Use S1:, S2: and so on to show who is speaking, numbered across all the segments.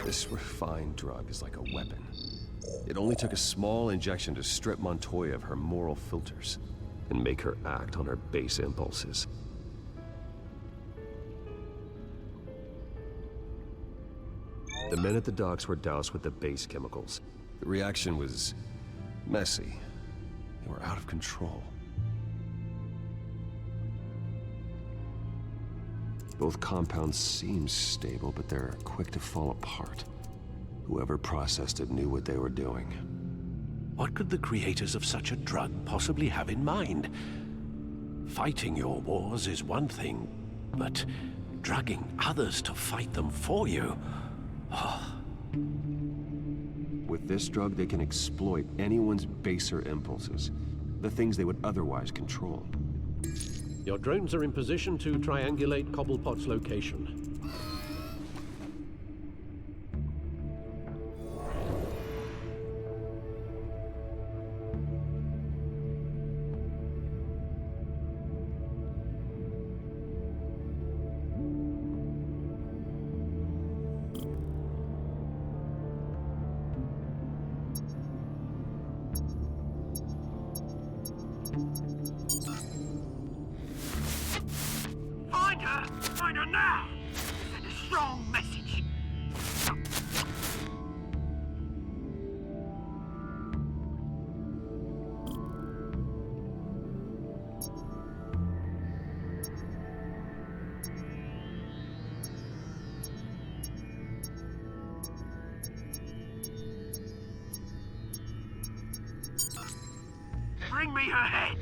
S1: This refined drug is like a weapon. It only took a small injection to strip Montoya of her moral filters and make her act on her base impulses. The men at the docks were doused with the base chemicals. The reaction was messy. They were out of control. Both compounds seem stable, but they're quick to fall apart. Whoever processed it knew what they were doing.
S2: What could the creators of such a drug possibly have in mind? Fighting your wars is one thing, but drugging others to fight them for you? Oh.
S1: With this drug, they can exploit anyone's baser impulses, the things they would otherwise control.
S2: Your drones are in position to triangulate Cobblepot's location.
S3: Find her now! Send a strong message. Bring me her head!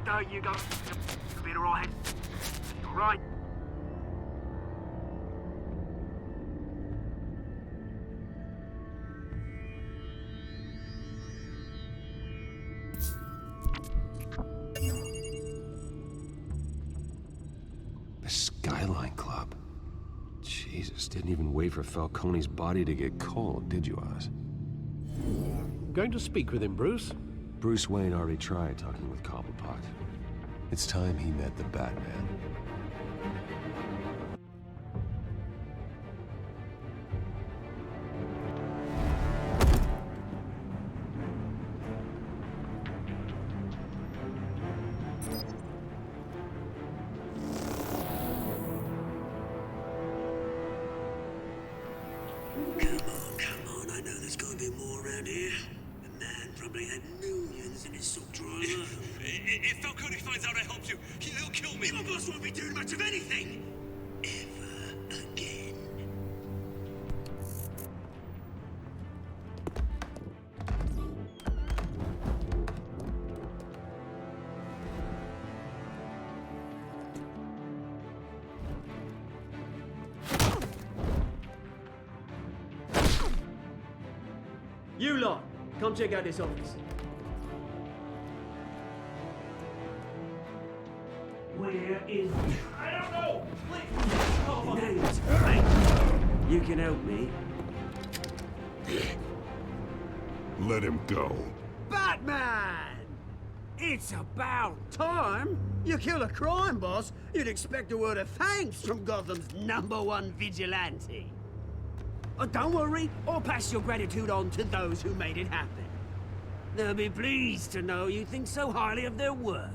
S3: There you go. You'll be alright. Alright.
S1: The Skyline Club. Jesus, didn't even wait for Falcone's body to get cold, did you, Oz?
S2: Going to speak with him, Bruce?
S1: Bruce Wayne already tried talking with Cobblepot. It's time he met the Batman.
S4: Come on, I know there's gonna be more around here. The man probably had millions in his sock drawer.
S5: If Falcone finds out I helped you, he'll kill me.
S4: Your boss won't be doing much of anything. Ever again.
S6: You lot, come check out this office.
S4: Where is...
S6: I don't know!
S4: The name's right. You can help me.
S5: Let him go.
S3: Batman! It's about time. You kill a crime boss, you'd expect a word of thanks from Gotham's #1 vigilante. Oh, don't worry, I'll pass your gratitude on to those who made it happen. They'll be pleased to know you think so highly of their work.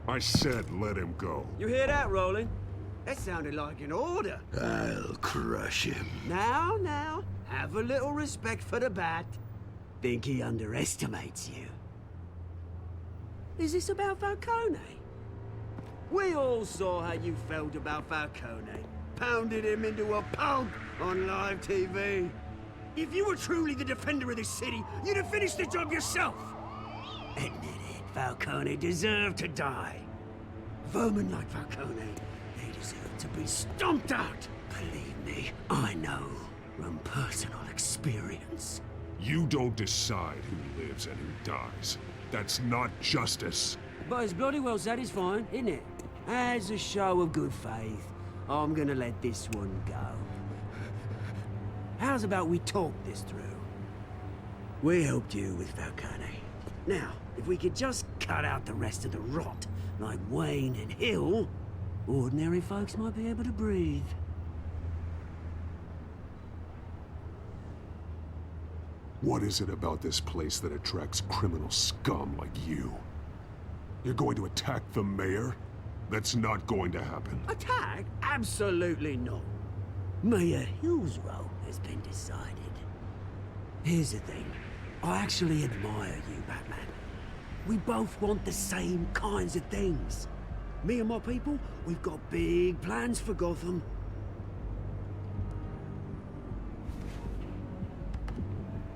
S5: I said let him go.
S3: You hear that, Roland? That sounded like an order.
S4: I'll crush him.
S3: Now, have a little respect for the Bat. Think he underestimates you. Is this about Falcone? We all saw how you felt about Falcone. Pounded him into a pulp on live TV. If you were truly the defender of this city, you'd have finished the job yourself. Admit it, Falcone deserved to die. Vermin like Falcone, they deserve to be stomped out. Believe me, I know from personal experience.
S5: You don't decide who lives and who dies. That's not justice.
S3: But it's bloody well satisfying, isn't it? As a show of good faith, I'm gonna let this one go. How's about we talk this through? We helped you with Falcone. Now, if we could just cut out the rest of the rot, like Wayne and Hill, ordinary folks might be able to breathe.
S7: What is it about this place that attracts criminal scum like you? You're going to attack the mayor? That's not going to happen.
S3: Attack? Absolutely not. Mayor Hill's role has been decided. Here's the thing. I actually admire you, Batman. We both want the same kinds of things. Me and my people, we've got big plans for Gotham.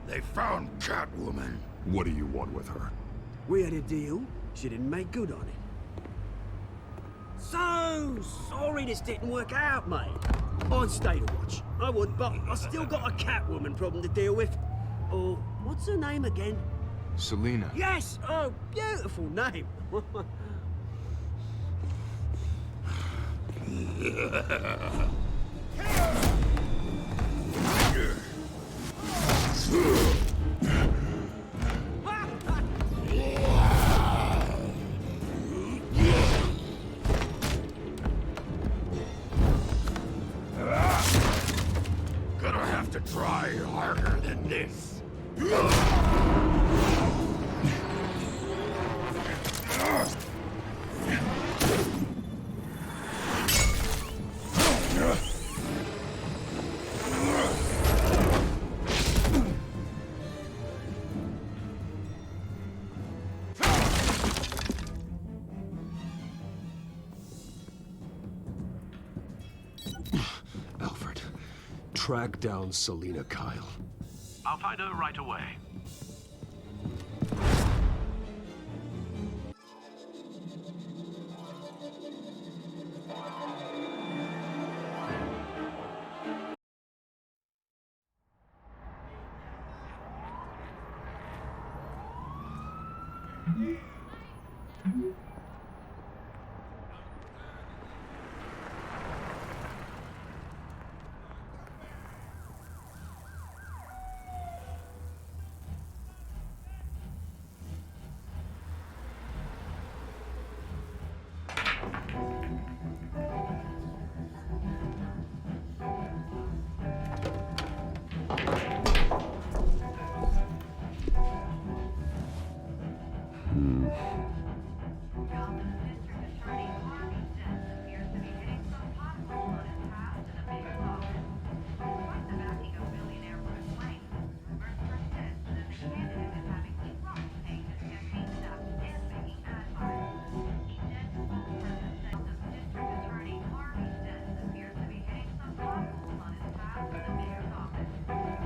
S8: They found Catwoman.
S7: What do you want with her?
S3: We had a deal. She didn't make good on it. So sorry this didn't work out, mate. I'd stay to watch. I would, but I still got a Catwoman problem to deal with. Oh, what's her name again?
S8: Selina.
S3: Yes! Oh, beautiful name.
S8: Gonna have to try harder than this.
S7: Alfred, track down Selina Kyle.
S2: I'll find her right away.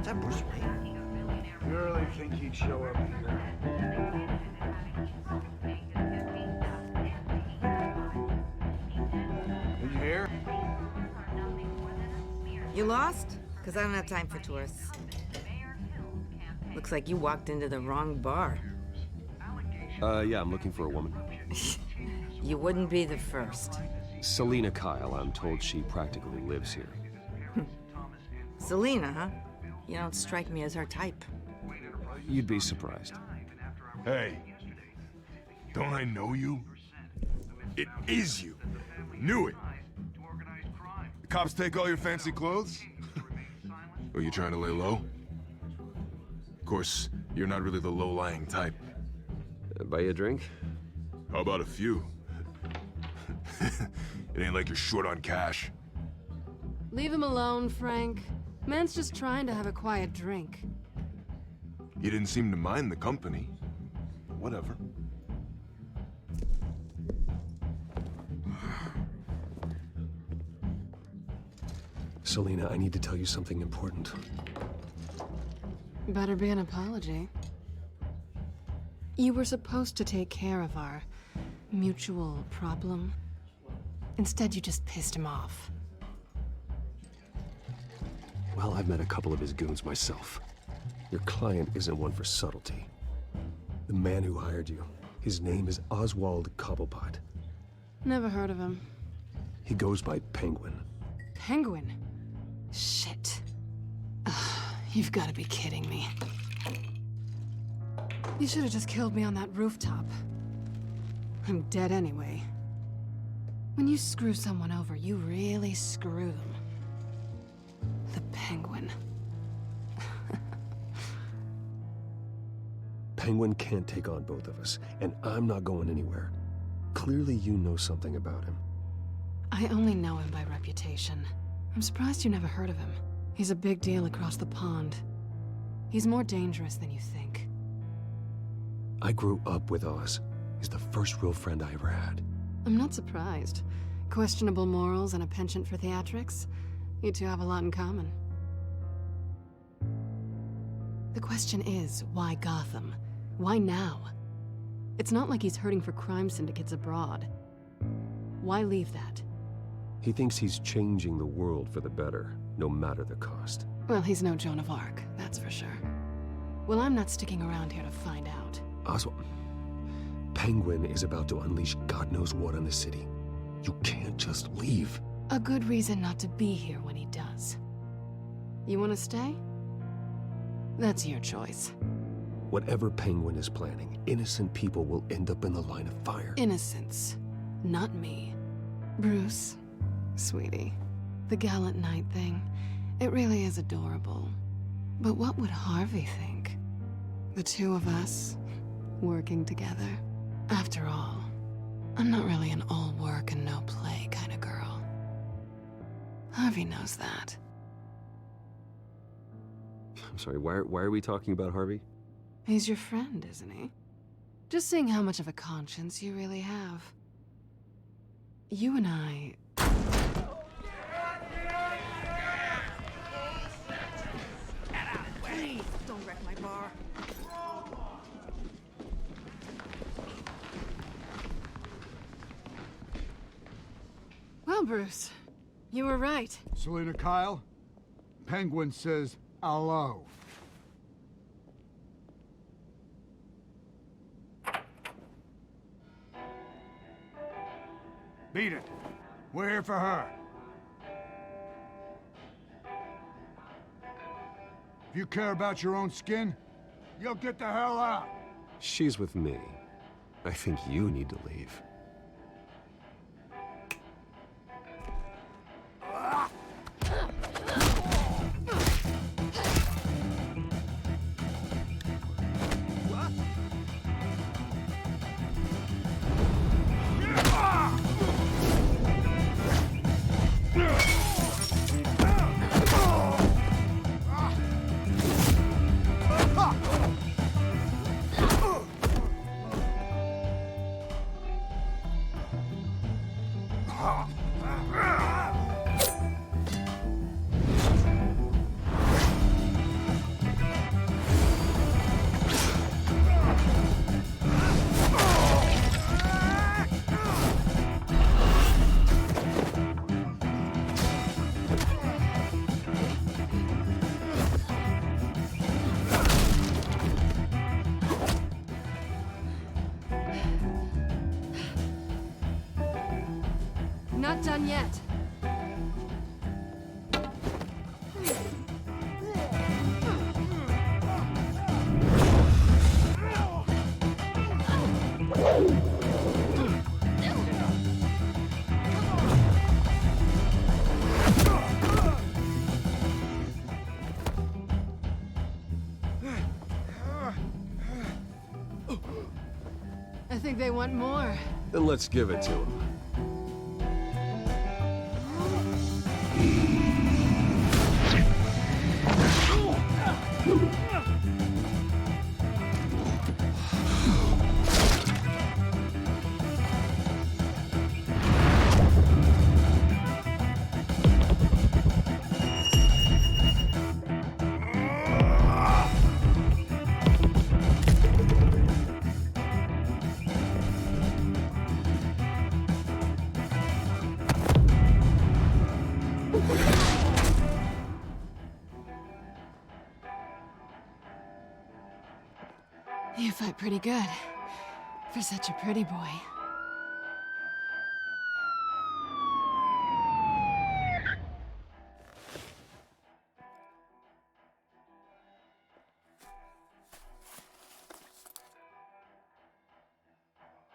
S8: Is that Bruce Wayne?
S9: You really think he'd show up here? Did you hear?
S10: You lost? Because I don't have time for tourists. Looks like you walked into the wrong bar.
S1: Yeah, I'm looking for a woman.
S10: You wouldn't be the first.
S1: Selina Kyle, I'm told she practically lives here.
S10: Selina, huh? You don't strike me as her type.
S1: You'd be surprised.
S8: Hey, don't I know you? It is you. Knew it. The cops take all your fancy clothes? Or you trying to lay low? Of course, you're not really the low-lying type.
S1: Buy you a drink?
S8: How about a few? It ain't like you're short on cash.
S11: Leave him alone, Frank. Man's just trying to have a quiet drink.
S8: You didn't seem to mind the company. Whatever.
S1: Selina, I need to tell you something important.
S11: Better be an apology. You were supposed to take care of our mutual problem. Instead, you just pissed him off.
S1: Well, I've met a couple of his goons myself. Your client isn't one for subtlety. The man who hired you, His name is Oswald Cobblepot.
S11: Never heard of him.
S1: He goes by Penguin.
S11: Penguin? Shit. Ugh, you've got to be kidding me. You should have just killed me on that rooftop. I'm dead anyway. When you screw someone over, you really screw them. The Penguin.
S1: Penguin can't take on both of us, and I'm not going anywhere. Clearly you know something about him.
S11: I only know him by reputation. I'm surprised you never heard of him. He's a big deal across the pond. He's more dangerous than you think.
S1: I grew up with Oz. He's the first real friend I ever had.
S11: I'm not surprised. Questionable morals and a penchant for theatrics. You two have a lot in common. The question is, why Gotham? Why now? It's not like he's hurting for crime syndicates abroad. Why leave that?
S1: He thinks he's changing the world for the better, no matter the cost.
S11: Well, he's no Joan of Arc, that's for sure. Well, I'm not sticking around here to find out.
S1: Oswald, Penguin is about to unleash God knows what on the city. You can't just leave.
S11: A good reason not to be here when he does. You want to stay? That's your choice.
S1: Whatever Penguin is planning, innocent people will end up in the line of fire.
S11: Innocence, not me. Bruce, sweetie, the gallant knight thing, it really is adorable. But what would Harvey think? The two of us, working together. After all, I'm not really an all work and no play kind of girl. Harvey knows that.
S1: I'm sorry, why are we talking about Harvey?
S11: He's your friend, isn't he? Just seeing how much of a conscience you really have. You and I...
S10: Please, don't wreck my bar.
S11: Well, Bruce, you were right.
S9: Selina Kyle, Penguin says hello. Beat it. We're here for her. If you care about your own skin, you'll get the hell out.
S1: She's with me. I think you need to leave.
S11: Not done yet. I think they want more.
S1: Then let's give it to him.
S11: You fight pretty good. For such a pretty boy.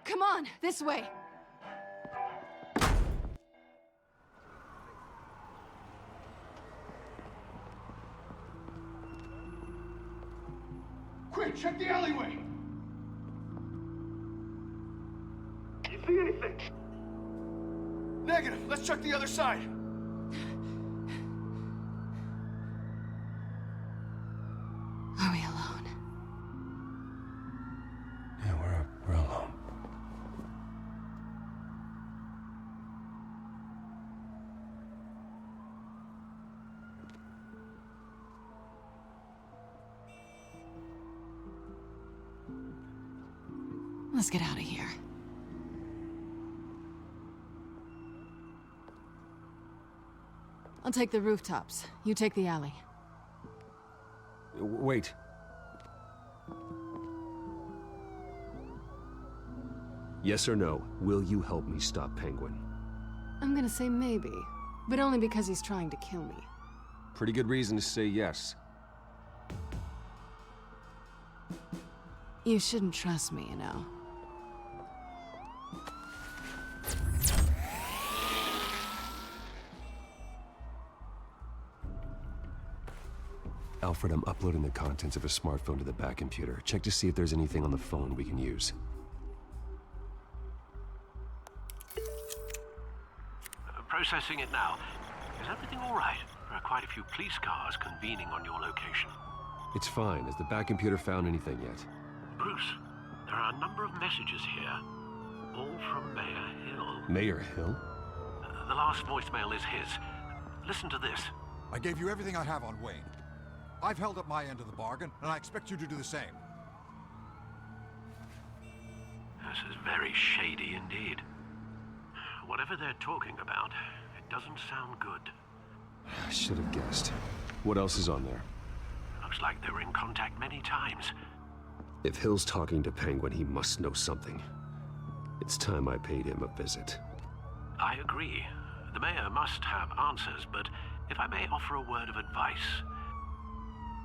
S11: Come on, this way.
S9: Quick, check the alleyway!
S8: You see anything? Negative. Let's check the other side.
S11: Are we alone?
S1: Yeah, we're alone.
S11: Let's get out of here. I'll take the rooftops. You take the alley.
S1: Wait. Yes or no, will you help me stop Penguin?
S11: I'm gonna say maybe, but only because he's trying to kill me.
S1: Pretty good reason to say yes.
S11: You shouldn't trust me, you know.
S1: Alfred, I'm uploading the contents of a smartphone to the back computer. Check to see if there's anything on the phone we can use.
S2: Processing it now. Is everything all right? There are quite a few police cars convening on your location.
S1: It's fine. Has the back computer found anything yet?
S2: Bruce, there are a number of messages here, all from Mayor Hill.
S1: Mayor Hill?
S2: The last voicemail is his. Listen to this.
S12: I gave you everything I have on Wayne. I've held up my end of the bargain, and I expect you to do the same.
S2: This is very shady indeed. Whatever they're talking about, it doesn't sound good.
S1: I should have guessed. What else is on there?
S2: Looks like they were in contact many times.
S1: If Hill's talking to Penguin, he must know something. It's time I paid him a visit.
S2: I agree. The mayor must have answers, but if I may offer a word of advice.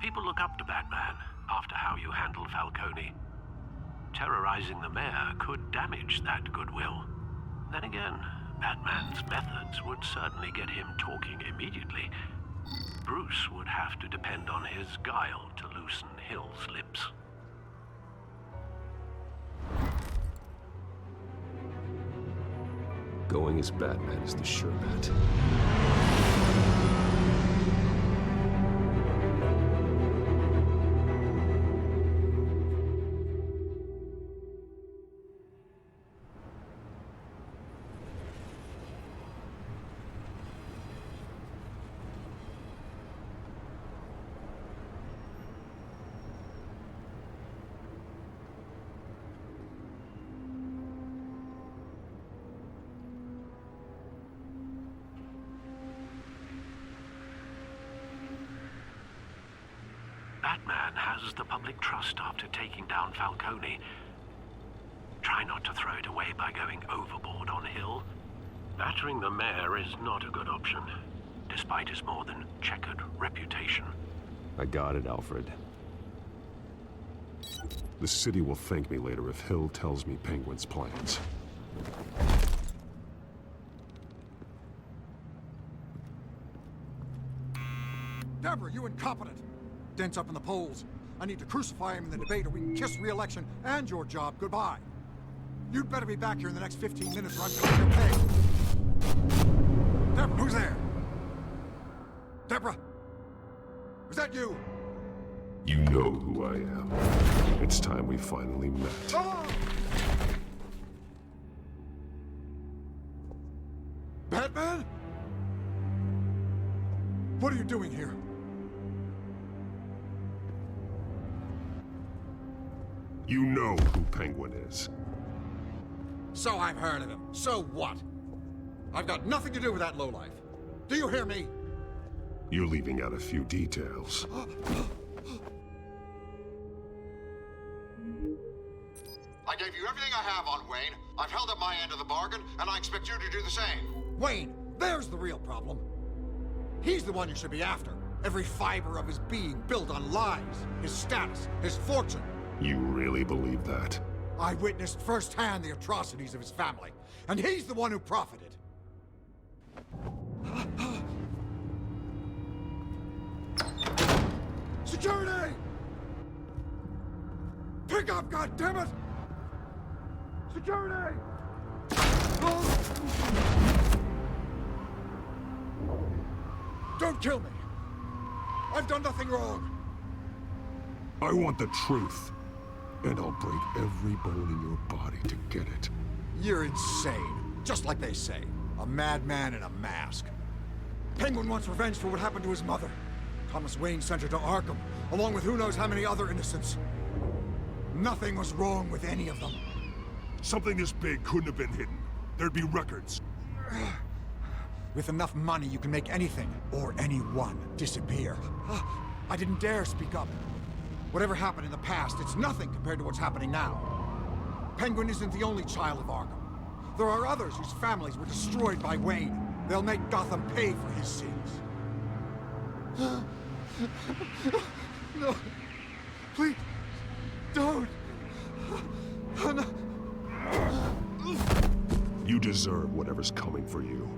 S2: People look up to Batman after how you handled Falcone. Terrorizing the mayor could damage that goodwill. Then again, Batman's methods would certainly get him talking immediately. Bruce would have to depend on his guile to loosen Hill's lips.
S1: Going as Batman is the sure bet.
S2: Batman has the public trust after taking down Falcone. Try not to throw it away by going overboard on Hill. Battering the mayor is not a good option, despite his more than checkered reputation.
S1: I got it, Alfred.
S7: The city will thank me later if Hill tells me Penguin's plans.
S12: Deborah, you incompetent! Dent's up in the polls. I need to crucify him in the debate or we can kiss re-election and your job goodbye. You'd better be back here in the next 15 minutes or I'm going to pay. Deborah, who's there? Deborah? Was that you?
S7: You know who I am. It's time we finally met.
S12: Oh! Batman? What are you doing here?
S7: You know who Penguin is.
S12: So I've heard of him. So what? I've got nothing to do with that lowlife. Do you hear me?
S7: You're leaving out a few details.
S12: I I gave you everything I have on Wayne. I've held up my end of the bargain, and I expect you to do the same. Wayne, there's the real problem. He's the one you should be after. Every fiber of his being built on lies, his status, his fortune.
S7: You really believe that?
S12: I witnessed firsthand the atrocities of his family, and he's the one who profited. Security! Pick up, goddammit! Security! Don't kill me! I've done nothing wrong!
S7: I want the truth, and I'll break every bone in your body to get it.
S12: You're insane. Just like they say. A madman in a mask. Penguin wants revenge for what happened to his mother. Thomas Wayne sent her to Arkham, along with who knows how many other innocents. Nothing was wrong with any of them.
S7: Something this big couldn't have been hidden. There'd be records.
S12: With enough money, you can make anything, or anyone, disappear. I didn't dare speak up. Whatever happened in the past, it's nothing compared to what's happening now. Penguin isn't the only child of Arkham. There are others whose families were destroyed by Wayne. They'll make Gotham pay for his sins. No. Please. Don't. No.
S7: You deserve whatever's coming for you.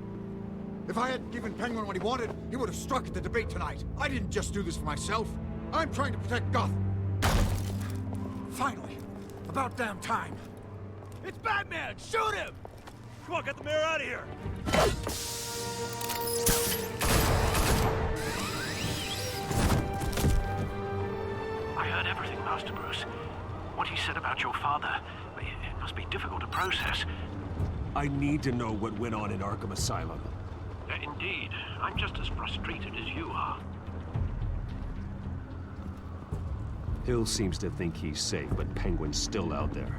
S12: If I hadn't given Penguin what he wanted, he would have struck at the debate tonight. I didn't just do this for myself. I'm trying to protect Gotham. Finally. About damn time.
S5: It's Batman! Shoot him! Come on, get the mayor out of here!
S2: I heard everything, Master Bruce. What he said about your father, it must be difficult to process.
S1: I need to know what went on in Arkham Asylum.
S2: Indeed. I'm just as frustrated as you are.
S1: Hill seems to think he's safe, but Penguin's still out there.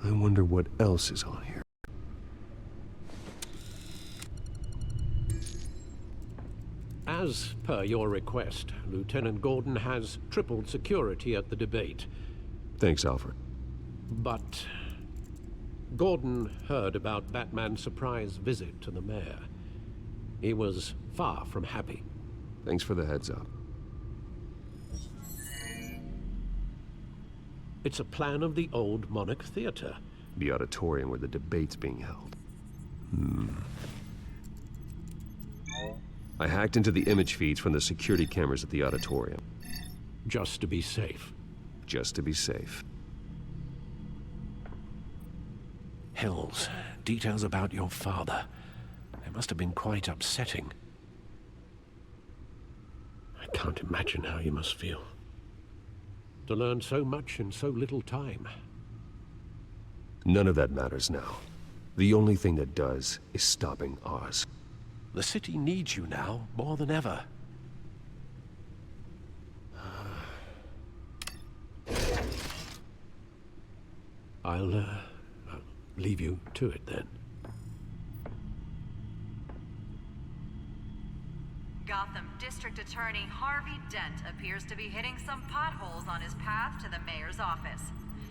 S1: I wonder what else is on here.
S2: As per your request, Lieutenant Gordon has tripled security at the debate.
S1: Thanks, Alfred.
S2: But Gordon heard about Batman's surprise visit to the mayor. He was far from happy.
S1: Thanks for the heads up.
S2: It's a plan of the old Monarch Theater.
S1: The auditorium where the debate's being held. I hacked into the image feeds from the security cameras at the auditorium.
S2: Just to be safe.
S1: Just to be safe.
S2: Hills, details about your father. They must have been quite upsetting. I can't imagine how you must feel. To learn so much in so little time.
S1: None of that matters now. The only thing that does is stopping Oz.
S2: The city needs you now more than ever. I'll leave you to it then.
S13: Gotham District Attorney Harvey Dent appears to be hitting some potholes on his path to the mayor's office.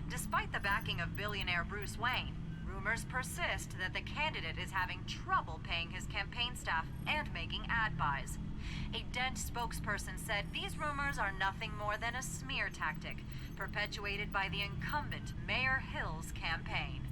S13: Despite the backing of billionaire Bruce Wayne, rumors persist that the candidate is having trouble paying his campaign staff and making ad buys. A Dent spokesperson said these rumors are nothing more than a smear tactic perpetuated by the incumbent Mayor Hill's campaign.